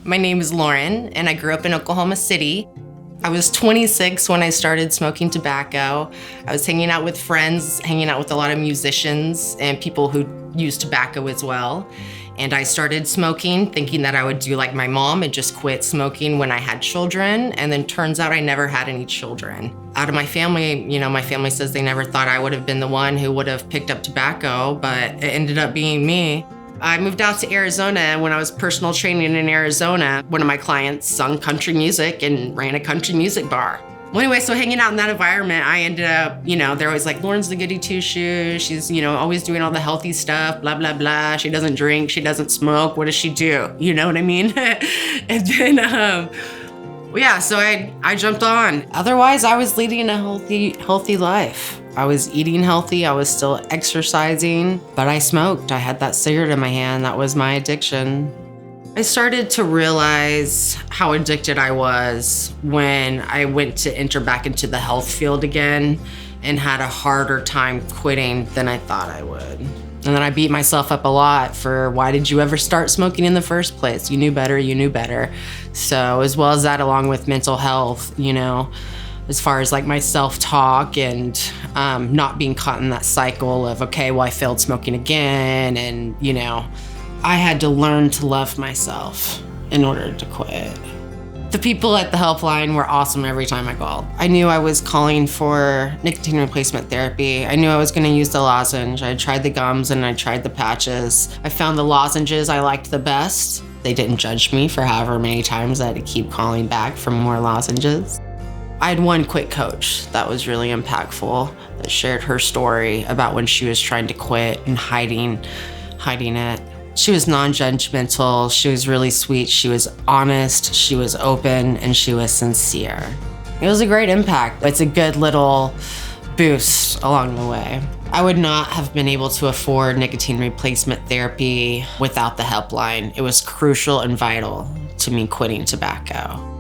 My name is Lauren, and I grew up in Oklahoma City. I was 26 when I started smoking tobacco. I was hanging out with friends, hanging out with a lot of musicians and people who use tobacco as well. And I started smoking, thinking that I would do like my mom and just quit smoking when I had children. And then turns out I never had any children. Out of my family, my family says they never thought I would have been the one who would have picked up tobacco, but it ended up being me. I moved out to Arizona. When I was personal training in Arizona, one of my clients sung country music and ran a country music bar. Well, anyway, so hanging out in that environment, I ended up, they're always like, Lauren's the goody two-shoes. She's, always doing all the healthy stuff, blah, blah, blah. She doesn't drink, she doesn't smoke. What does she do? You know what I mean? And then, so I jumped on. Otherwise, I was leading a healthy life. I was eating healthy, I was still exercising, but I smoked. I had that cigarette in my hand. That was my addiction. I started to realize how addicted I was when I went to enter back into the health field again and had a harder time quitting than I thought I would. And then I beat myself up a lot for, why did you ever start smoking in the first place? You knew better. So as well as that, along with mental health, as far as like my self-talk and not being caught in that cycle of, okay, well, I failed smoking again. And, I had to learn to love myself in order to quit. The people at the Helpline were awesome every time I called. I knew I was calling for nicotine replacement therapy. I knew I was gonna use the lozenge. I tried the gums and I tried the patches. I found the lozenges I liked the best. They didn't judge me for however many times I had to keep calling back for more lozenges. I had one quit coach that was really impactful that shared her story about when she was trying to quit and hiding it. She was non-judgmental, she was really sweet, she was honest, she was open, and she was sincere. It was a great impact. It's a good little boost along the way. I would not have been able to afford nicotine replacement therapy without the Helpline. It was crucial and vital to me quitting tobacco.